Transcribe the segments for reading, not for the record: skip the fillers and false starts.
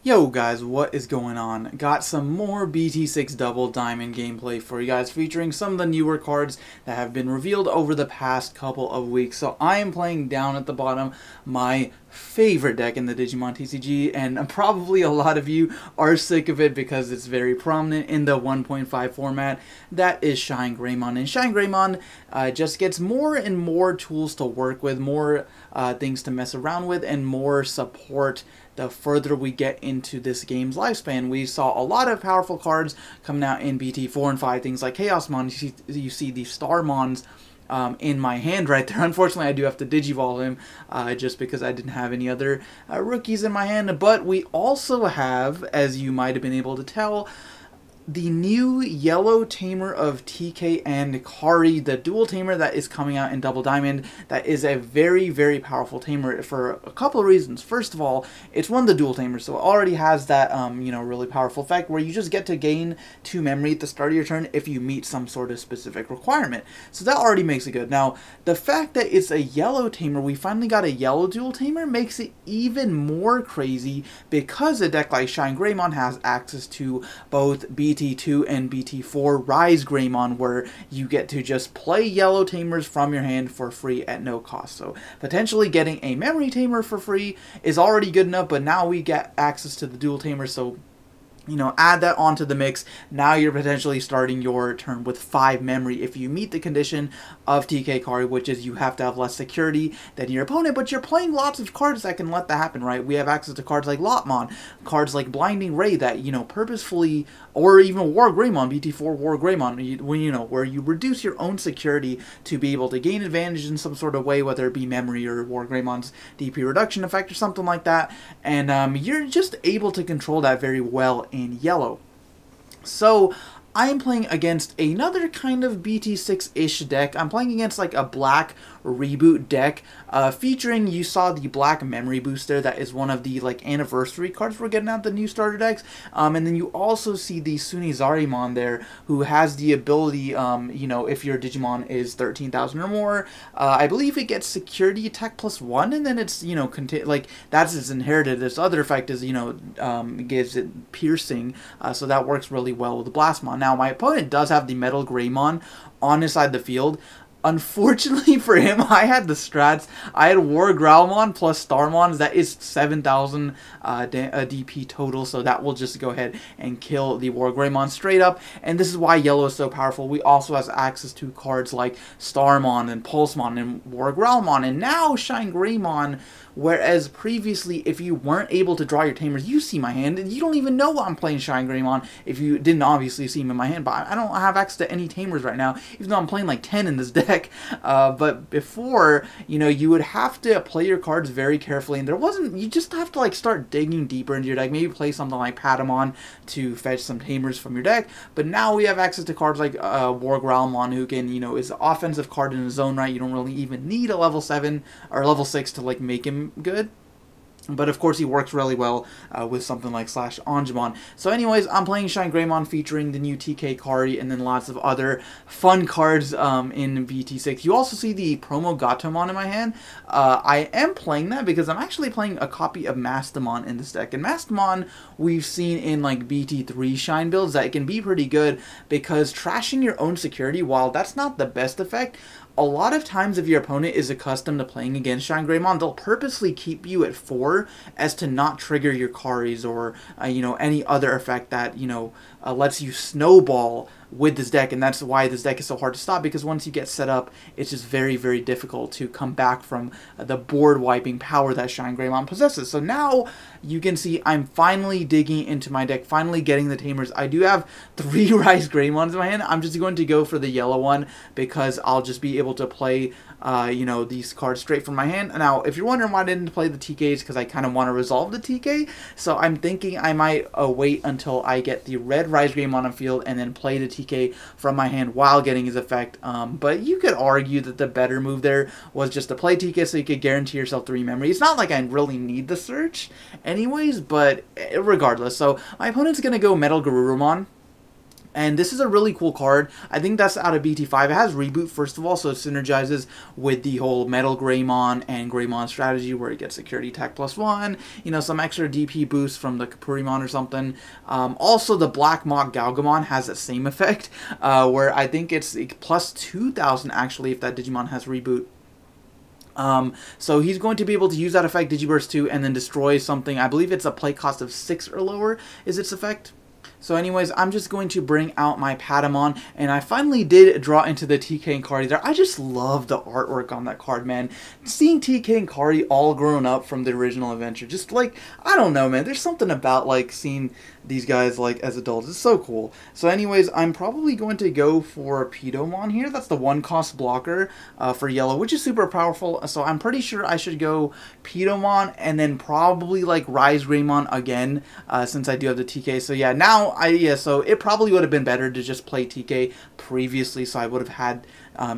Yo guys, what is going on? Got some more BT6 Double Diamond gameplay for you guys, featuring some of the newer cards that have been revealed over the past couple of weeks. So I am playing down at the bottom my favorite deck in the Digimon TCG, and probably a lot of you are sick of it because it's very prominent in the 1.5 format. That is ShineGreymon, and ShineGreymon just gets more and more tools to work with, more things to mess around with, and more support the further we get into this game's lifespan. We saw a lot of powerful cards coming out in BT 4 and 5, things like Chaosmon. You see the Starmons in my hand right there. Unfortunately, I do have to Digivolve him just because I didn't have any other rookies in my hand. But we also have, as you might have been able to tell, the new yellow tamer of TK and Kari, the dual tamer that is coming out in Double Diamond. That is a very, very powerful tamer for a couple of reasons. First of all, it's one of the dual tamers, so it already has that, really powerful effect where you just get to gain 2 memory at the start of your turn if you meet some sort of specific requirement. So that already makes it good. Now, the fact that it's a yellow tamer, we finally got a yellow dual tamer, makes it even more crazy because a deck like ShineGreymon has access to both BT2 and BT4 ShineGreymon, where you get to just play yellow tamers from your hand for free at no cost. So potentially getting a memory tamer for free is already good enough, but now we get access to the dual tamer, so add that onto the mix. Now you're potentially starting your turn with 5 memory if you meet the condition of TK Kari, which is you have to have less security than your opponent, but you're playing lots of cards that can let that happen, right? We have access to cards like Lotmon, cards like Blinding Ray that, purposefully, or even WarGreymon, BT4 WarGreymon, where you reduce your own security to be able to gain advantage in some sort of way, whether it be memory or WarGreymon's DP reduction effect or something like that, and you're just able to control that very well in yellow. So I am playing against another kind of BT6-ish deck. I'm playing against like a black reboot deck featuring, you saw the black memory booster. That is one of the anniversary cards we're getting out the new starter decks, and then you also see the ShineGreymon there, who has the ability, if your Digimon is 13,000 or more, I believe it gets security attack +1, and then it's that's its inherited. This other effect is gives it piercing, so that works really well with the Blastmon. Now my opponent does have the Metal Greymon on his side of the field. Unfortunately for him, I had the strats. I had WarGrowlmon plus Starmons. That is 7,000 DP total, so that will just go ahead and kill the WarGreymon straight up. And this is why yellow is so powerful. We also have access to cards like Starmon and Pulsemon and WarGrowlmon, and now ShineGreymon. Whereas previously, if you weren't able to draw your tamers, you see my hand, and you don't even know I'm playing ShineGreymon if you didn't obviously see him in my hand. But I don't have access to any tamers right now, even though I'm playing like 10 in this deck. But before, you would have to play your cards very carefully, and you just have to start digging deeper into your deck. Maybe play something like Patamon to fetch some tamers from your deck. But now we have access to cards like WarGrowlmon, who can, is an offensive card in his own right. You don't really even need a level 7 or level 6 to make him good. But of course he works really well with something like /Angemon. So anyways, I'm playing ShineGreymon featuring the new TK Kari and then lots of other fun cards in BT6. You also see the promo Gatomon in my hand. I am playing that because I'm actually playing a copy of Mastamon in this deck. And Mastamon we've seen in BT3 Shine builds that it can be pretty good because trashing your own security, while that's not the best effect, a lot of times if your opponent is accustomed to playing against ShineGreymon, they'll purposely keep you at 4 as to not trigger your Karis or, any other effect that, lets you snowball with this deck. And that's why this deck is so hard to stop, because once you get set up, it's just very, very difficult to come back from the board wiping power that ShineGreymon possesses. So now you can see I'm finally digging into my deck, finally getting the tamers. I do have 3 ShineGreymons in my hand. I'm just going to go for the yellow one because I'll just be able to play these cards straight from my hand. Now, if you're wondering why I didn't play the TKs, because I kind of want to resolve the TK, so I'm thinking I might wait until I get the red ShineGreymon on field and then play the TK from my hand while getting his effect. But you could argue that the better move there was just to play TK so you could guarantee yourself 3 memory. It's not like I really need the search anyways, but regardless. So my opponent's going to go Metal Garurumon. And this is a really cool card. I think that's out of BT5. It has Reboot, first of all, so it synergizes with the whole Metal Greymon and Greymon strategy where it gets Security Attack +1, you know, some extra DP boost from the Kapurimon or something. Also, the Black Mock Gankoomon has that same effect, where I think it's plus 2,000 actually if that Digimon has Reboot. So he's going to be able to use that effect, Digiburst 2, and then destroy something. I believe it's a play cost of 6 or lower is its effect. So anyways, I'm just going to bring out my Patamon, and I finally did draw into the TK and Kari there. I just love the artwork on that card, man. Seeing TK and Kari all grown up from the original adventure, just like, I don't know, man. There's something about, like, seeing these guys, like, as adults. It's so cool. So anyways, I'm probably going to go for Pidomon here. That's the 1-cost blocker for yellow, which is super powerful. So I'm pretty sure I should go Pidomon and then probably, like, ShineGreymon again, since I do have the TK. So yeah, now so it probably would have been better to just play TK previously, so I would have had,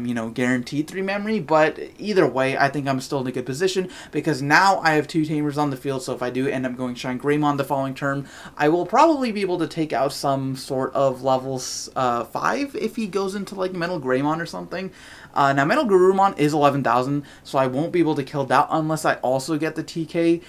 you know, guaranteed 3 memory, but either way, I think I'm still in a good position, because now I have 2 Tamers on the field, so if I do end up going ShineGreymon the following turn, I will probably be able to take out some sort of level 5 if he goes into, like, Metal Greymon or something. Now, Metal Garurumon is 11,000, so I won't be able to kill that unless I also get the TK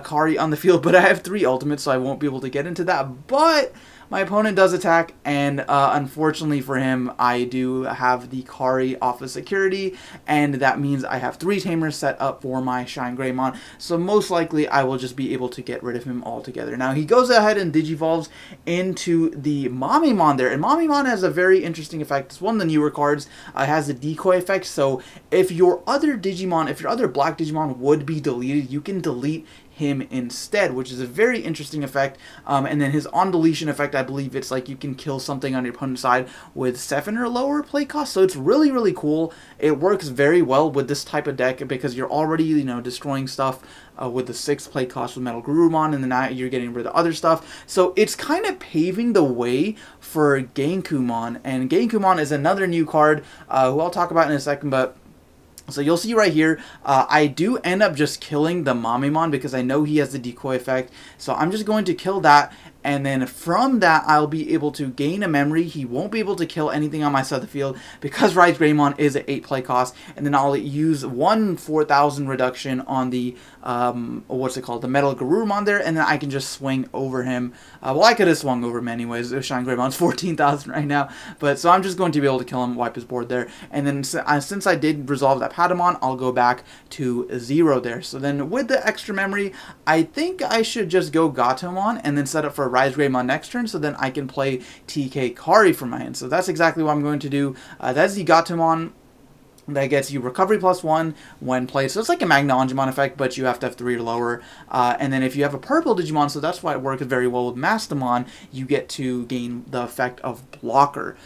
Kari on the field, but I have 3 ultimates, so I won't be able to get into that, but my opponent does attack, and unfortunately for him, I do have the Kari off of security, and that means I have 3 Tamers set up for my ShineGreymon, so most likely I will just be able to get rid of him altogether. Now, he goes ahead and Digivolves into the Mamimon there, and Mamimon has a very interesting effect. It's one of the newer cards. It has a decoy effect, so if your other Digimon, if your other black Digimon would be deleted, you can delete him instead, which is a very interesting effect. And then his on deletion effect, I believe it's like you can kill something on your opponent's side with 7 or lower play cost, so it's really, really cool. It works very well with this type of deck because you're already, you know, destroying stuff with the 6 play cost with Metal Garurumon, and then now you're getting rid of other stuff. So it's kind of paving the way for Gankoomon, and Gankoomon is another new card who I'll talk about in a second, but so you'll see right here, I do end up just killing the Mamimon because I know he has the decoy effect. So I'm just going to kill that, and then from that I'll be able to gain a memory. He won't be able to kill anything on my side of the field because ShineGreymon is an 8 play cost, and then I'll use 1 4,000 reduction on the what's it called, the Metal Garurumon there, and then I can just swing over him. Well, I could have swung over him anyways. ShineGreymon's 14,000 right now, but so I'm just going to be able to kill him, wipe his board there, and then since I did resolve that Patamon, I'll go back to 0 there. So then with the extra memory, I think I should just go Gatomon and then set up for ShineGreymon next turn, so then I can play TK Kari from my hand. So that's exactly what I'm going to do. That's the Gatomon. That gets you recovery +1 when played. So it's like a Magna Angemon effect, but you have to have 3 or lower. And then if you have a purple Digimon, so that's why it works very well with Mastamon, you get to gain the effect of blocker.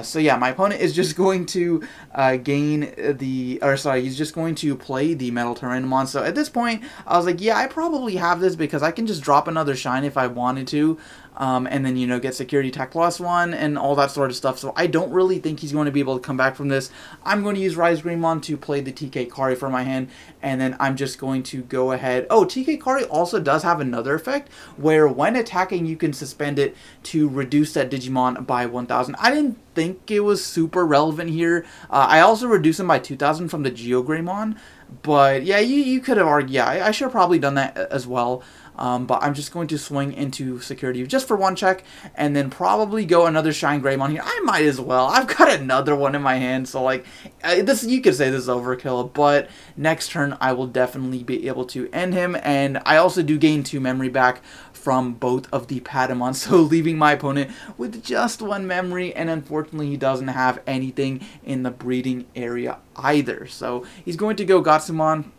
So yeah, my opponent is just going to he's just going to play the Metal Tyrannomon. So at this point, I was like, yeah, I probably have this because I can just drop another Shine if I wanted to. And then, you know, get security attack +1 and all that sort of stuff. So I don't really think he's going to be able to come back from this. I'm going to use ShineGreymon to play the TK Kari for my hand, and then I'm just going to go ahead. Oh, TK Kari also does have another effect where when attacking you can suspend it to reduce that Digimon by 1,000. I didn't think it was super relevant here. I also reduced him by 2,000 from the GeoGreymon, but yeah, you could have argued, yeah, I should have probably done that as well. But I'm just going to swing into security just for 1 check, and then probably go another ShineGreymon here. I might as well. I've got another one in my hand, so like this, you could say this is overkill. But next turn, I will definitely be able to end him, and I also do gain 2 memory back from both of the Patamon, so leaving my opponent with just 1 memory, and unfortunately he doesn't have anything in the breeding area either. So he's going to go Gatsumon.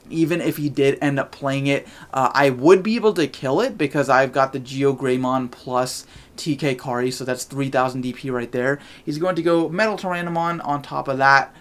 Even if he did end up playing it, I would be able to kill it because I've got the GeoGreymon plus TK Kari, so that's 3,000 DP right there. He's going to go Metal Tyrannomon on top of that,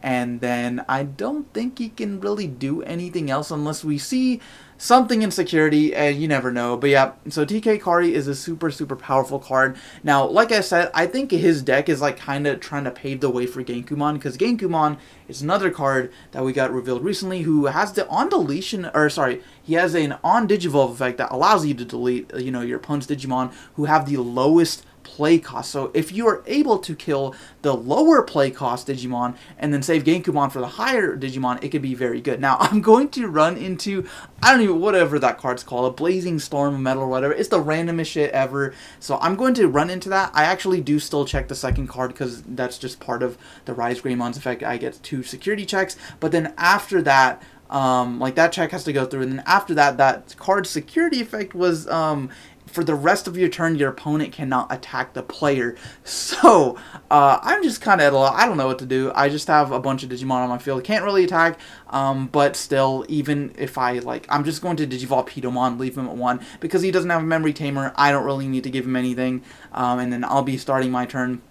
and then I don't think he can really do anything else unless we see something in security, and you never know. But yeah, so TK Kari is a super, super powerful card. Now, like I said, I think his deck is like kind of trying to pave the way for Gankoomon, because Gankoomon is another card that we got revealed recently who has the on deletion, or sorry, he has an on Digivolve effect that allows you to delete, you know, your opponent's Digimon who have the lowest play cost. So if you are able to kill the lower play cost Digimon and then save Gankoomon for the higher Digimon, it could be very good. Now, I'm going to run into, I don't even, whatever that card's called, a Blazing Storm of Metal or whatever. It's the randomest shit ever. So I'm going to run into that. I actually do still check the second card because that's just part of the ShineGreymon's effect. I get 2 security checks, but then after that, like that check has to go through, and then after that, that card's security effect was, for the rest of your turn, your opponent cannot attack the player. So, I'm just kind of at a loss. I don't know what to do. I just have a bunch of Digimon on my field. Can't really attack, but still, even if I, like, I'm just going to Digivolve Pidomon, leave him at 1, because he doesn't have a Memory Tamer. I don't really need to give him anything, and then I'll be starting my turn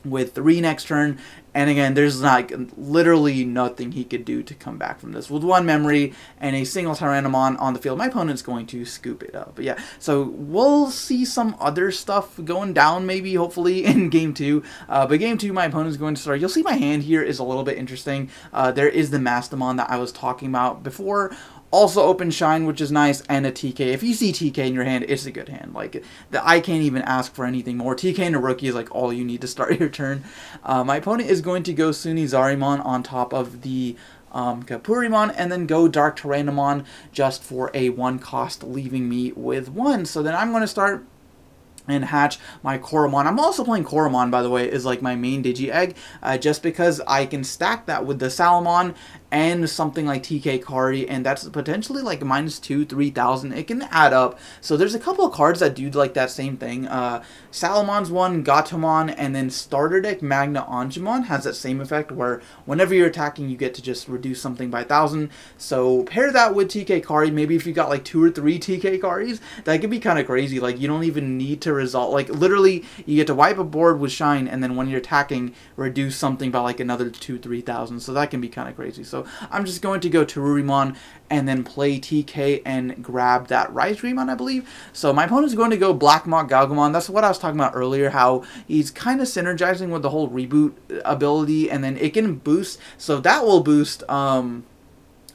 with 3 next turn, and again, there's like literally nothing he could do to come back from this. With 1 memory and a single Tyrannomon on the field, my opponent's going to scoop it up. But yeah, so we'll see some other stuff going down maybe, hopefully, in Game 2. But Game 2, my opponent's going to start. You'll see my hand here is a little bit interesting. There is the Mastamon that I was talking about before. Also open Shine, which is nice, and a TK. If you see TK in your hand, it's a good hand. Like, I can't even ask for anything more. TK and a Rookie is like all you need to start your turn. My opponent is going to go ShineGreymon on top of the Kapurimon, and then go Dark Tyrannomon just for a 1 cost, leaving me with 1. So then I'm going to start and hatch my Koromon. I'm also playing Koromon, by the way, is like my main Digi-Egg, just because I can stack that with the Salamon and something like TK Kari, and that's potentially like -2, 3,000. It can add up. So there's a couple of cards that do like that same thing. Salamon's one, Gatomon, and then Starter Deck Magna Angemon has that same effect where whenever you're attacking, you get to just reduce something by 1,000. So pair that with TK Kari. Maybe if you got like 2 or 3 TK Karis, that could be kind of crazy. Like, you don't even need to result. Like, literally, you get to wipe a board with Shine, and then when you're attacking, reduce something by like another 2,000, 3,000. So that can be kind of crazy. So I'm just going to go Terurimon and then play TK and grab that ShineGreymon, I believe. So my opponent's going to go Black Mock Galgamon. That's what I was talking about earlier, how he's kind of synergizing with the whole reboot ability, and then it can boost. So that will boost,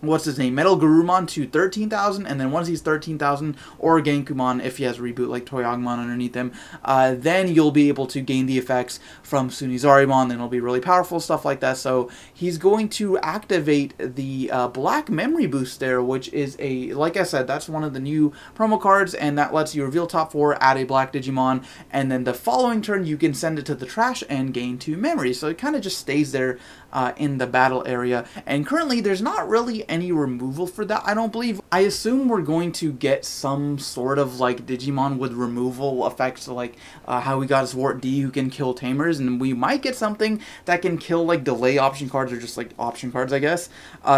what's his name, Metal Garurumon to 13,000, and then once he's 13,000, or Gankoomon if he has reboot like Toyagumon underneath him, then you'll be able to gain the effects from ShineGreymon, then it'll be really powerful, stuff like that. So he's going to activate the Black Memory Boost there, which is a, like I said, that's one of the new promo cards, and that lets you reveal top 4, add a Black Digimon, and then the following turn you can send it to the trash and gain 2 memories. So it kind of just stays there in the battle area, and currently there's not really any removal for that, I don't believe. I assume we're going to get some sort of like Digimon with removal effects, like how we got Zwart D who can kill Tamers, and we might get something that can kill like delay option cards, or just like option cards, I guess.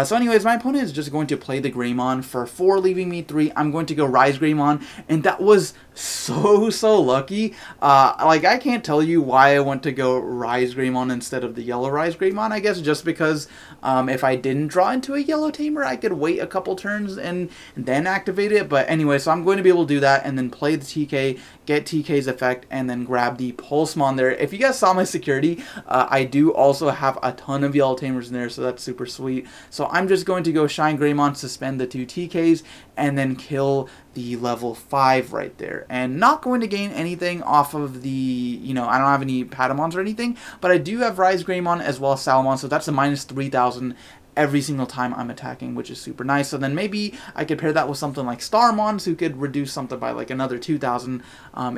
So anyways, my opponent is just going to play the Greymon for 4, leaving me 3. I'm going to go ShineGreymon, and that was so lucky. Like, I can't tell you why I went to go ShineGreymon instead of the yellow ShineGreymon. I guess just because if I didn't draw into a yellow tamer, I could wait a couple turns and then activate it. But anyway, so I'm going to be able to do that and then play the TK, get TK's effect, and then grab the Pulsemon there. If you guys saw my security, I do also have a ton of yellow tamers in there, so that's super sweet. So I'm just going to go ShineGreymon, suspend the 2 TKs, and then kill the level 5 right there. And not going to gain anything off of the, you know, I don't have any Patamons or anything, but I do have ShineGreymon as well as Salamon, so that's a -3,000 every single time I'm attacking, which is super nice. So then maybe I could pair that with something like Starmons, who could reduce something by like another 2,000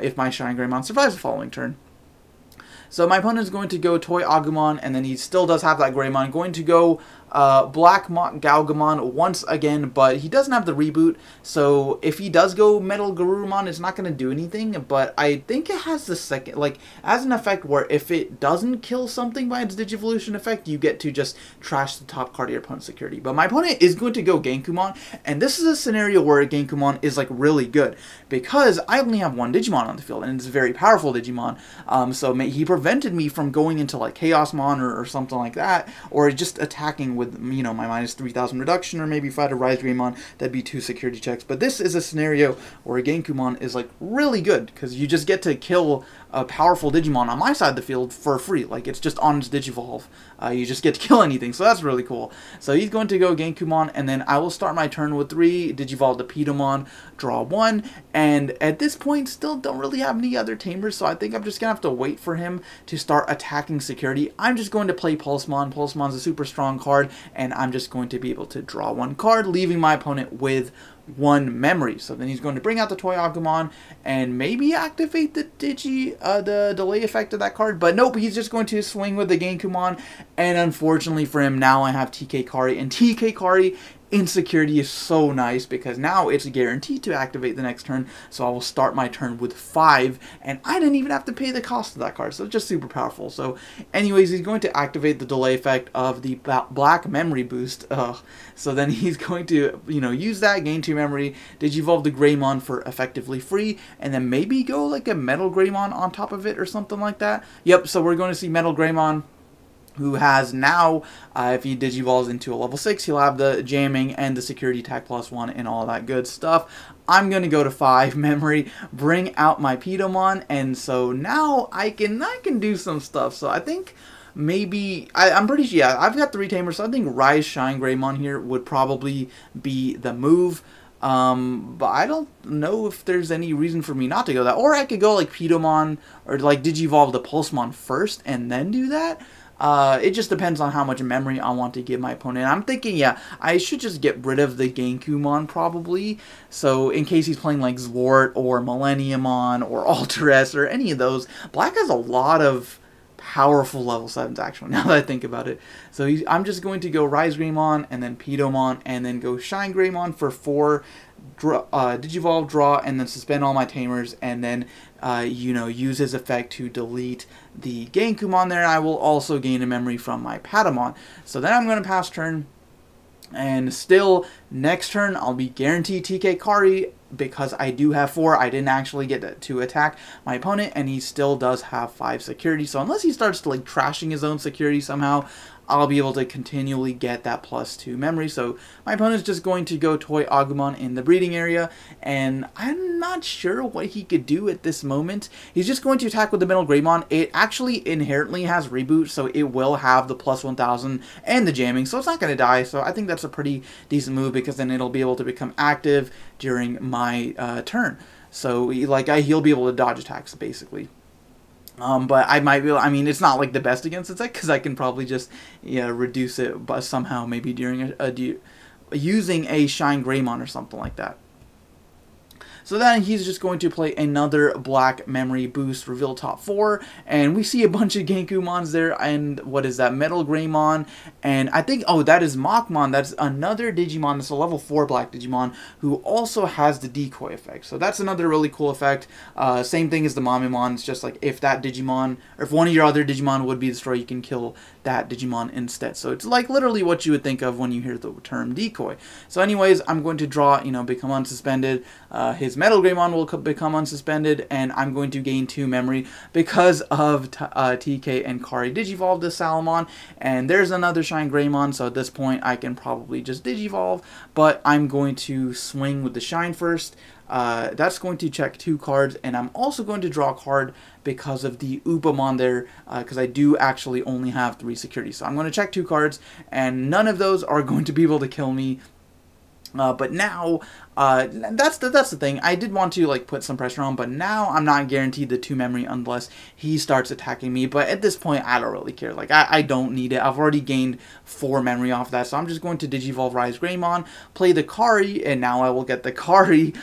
if my ShineGreymon survives the following turn. So my opponent is going to go Toyagumon, and then he still does have that Greymon. Going to go Black Mock Galgamon once again, but he doesn't have the reboot, so if he does go Metal Garurumon, it's not going to do anything, but I think it has the second, like, as an effect where if it doesn't kill something by its Digivolution effect, you get to just trash the top card of your opponent's security. But my opponent is going to go Gankoomon, and this is a scenario where Gankoomon is, like, really good, because I only have 1 Digimon on the field, and it's a very powerful Digimon, so he prevented me from going into, like, Chaosmon or something like that, or just attacking with, you know, my minus 3,000 reduction, or maybe if I had a ShineGreymon, that'd be 2 security checks. But this is a scenario where Gankoomon is like really good, because you just get to kill a powerful Digimon on my side of the field for free. Like, it's just on its Digivolve. You just get to kill anything, so that's really cool. So he's going to go Gankoomon, and then I will start my turn with 3, Digivolve the Pidomon, draw 1, and at this point still don't really have any other tamers, so I think I'm just gonna have to wait for him to start attacking security. I'm just going to play Pulsemon. Pulsemon's a super strong card, and I'm just going to be able to draw 1 card, leaving my opponent with 1 memory. So then he's going to bring out the Toy Agumon and maybe activate the the delay effect of that card, but nope, he's just going to swing with the Gankoomon, and unfortunately for him, now I have TK Kari, and TK Kari insecurity is so nice because now it's guaranteed to activate the next turn. So I will start my turn with 5, and I didn't even have to pay the cost of that card, so it's just super powerful. So anyways, he's going to activate the delay effect of the black memory boost. So then he's going to, you know, use that, gain 2 memory, Digivolve the Greymon for effectively free, and then maybe go like a Metal Greymon on top of it or something like that. Yep, so we're going to see Metal Greymon, who has now, if he Digivolves into a level 6, he'll have the jamming and the security attack +1 and all that good stuff. I'm going to go to 5 memory, bring out my Pidomon, and so now I can do some stuff. So I think maybe, I'm pretty sure, yeah, I've got 3 tamers, so I think Rise ShineGreymon here would probably be the move. But I don't know if there's any reason for me not to go that. Or I could go like Pidomon, or like Digivolve the Pulsemon first and then do that. It just depends on how much memory I want to give my opponent. I'm thinking, yeah, I should just get rid of the Gankoomon probably. So in case he's playing like Zwart or Millenniumon or Alteress or any of those, Black has a lot of powerful level 7s actually, now that I think about it. So I'm just going to go ShineGreymon and then Pidomon and then go ShineGreymon for 4, Digivolve, draw, and then suspend all my tamers, and then you know, use his effect to delete the Gankoomon there, and I will also gain a memory from my Patamon. So then I'm going to pass turn, and still next turn I'll be guaranteed TK Kari because I do have 4. I didn't actually get to attack my opponent, and he still does have 5 security. So unless he starts to like trashing his own security somehow, I'll be able to continually get that +2 memory. So my opponent's just going to go Toy Agumon in the breeding area, and I'm not sure what he could do at this moment. He's just going to attack with the Metal Greymon. It actually inherently has reboot, so it will have the +1000 and the jamming, so it's not going to die. So I think that's a pretty decent move because then it'll be able to become active during my turn. So he'll be able to dodge attacks basically. But I might be, I mean, it's not like the best against Insect because I can probably just, yeah, reduce it, but somehow maybe during using a ShineGreymon or something like that. So then he's just going to play another black memory boost, reveal top 4, and we see a bunch of Gankoomons there, and what is that, Metal Greymon, and I think, oh, that is Machmon. That's another Digimon, that's a level 4 black Digimon, who also has the decoy effect, so that's another really cool effect. Same thing as the Mamimon, it's just like if that Digimon, or if one of your other Digimon would be destroyed, you can kill that Digimon instead. So it's like literally what you would think of when you hear the term decoy. So anyways, I'm going to draw, you know, become unsuspended. His Metal Greymon will become unsuspended, and I'm going to gain 2 memory because of TK and Kari Digivolve the Salamon, and there's another ShineGreymon, so at this point I can probably just Digivolve, but I'm going to swing with the Shine first. That's going to check 2 cards, and I'm also going to draw a card because of the Upamon there, because I do actually only have 3 security. So I'm going to check 2 cards, and none of those are going to be able to kill me. But now, that's the thing. I did want to like put some pressure on, but now I'm not guaranteed the 2 memory unless he starts attacking me. But at this point, I don't really care. Like I don't need it. I've already gained 4 memory off that, so I'm just going to Digivolve ShineGreymon, play the Kari, and now I will get the Kari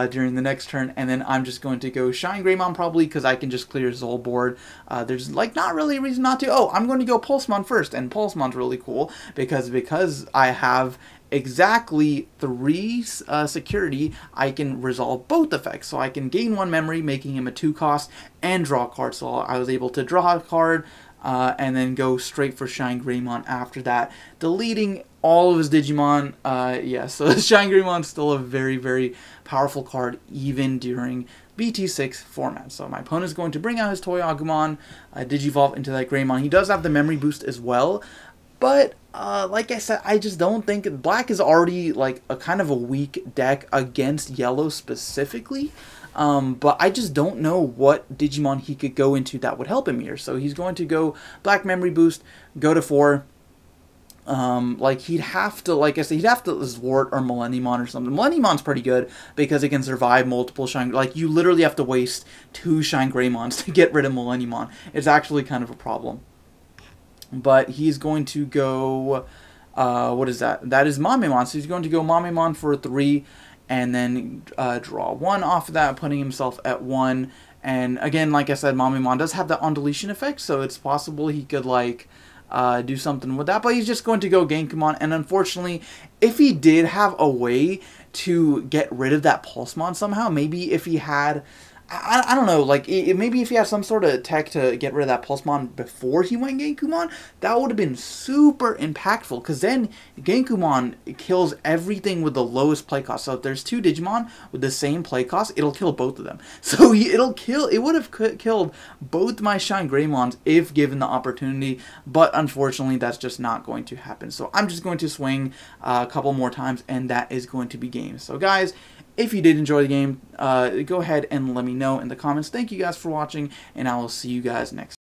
during the next turn. And then I'm just going to go ShineGreymon probably because I can just clear his whole board. There's like not really a reason not to. Oh, I'm going to go Pulsemon first, and Pulsemon's really cool because I have exactly 3 security, I can resolve both effects. So I can gain 1 memory, making him a 2 cost, and draw a card. So I was able to draw a card, and then go straight for ShineGreymon after that, deleting all of his Digimon. Yeah, so ShineGreymon's still a very, very powerful card, even during BT6 format. So my opponent is going to bring out his Toy Agumon, Digivolve into that Greymon. He does have the memory boost as well, but Like I said, I just don't think black is already like a kind of a weak deck against yellow specifically. But I just don't know what Digimon he could go into that would help him here. So he's going to go black memory boost, go to 4. Like he'd have to, like I said, he'd have to Zwart or Millenniumon or something. Millenniumon's pretty good because it can survive multiple Shine. Like you literally have to waste 2 ShineGreymons to get rid of Millenniumon. It's actually kind of a problem. But he's going to go, what is that? That is Mamemon. So he's going to go Mamemon for 3 and then draw 1 off of that, putting himself at 1. And again, like I said, Mamemon does have that on deletion effect, so it's possible he could like do something with that. But he's just going to go Gankoomon, and unfortunately, if he did have a way to get rid of that Pulsemon somehow, maybe if he had, I don't know, like, maybe if he had some sort of tech to get rid of that Pulsemon before he went Gankoomon, that would have been super impactful, because then Gankoomon kills everything with the lowest play cost. So if there's 2 Digimon with the same play cost, it'll kill both of them. So it would have killed both my ShineGreymons if given the opportunity, but unfortunately that's just not going to happen. So I'm just going to swing a couple more times, and that is going to be game. So guys, if you did enjoy the game, go ahead and let me know in the comments. Thank you guys for watching, and I will see you guys next time.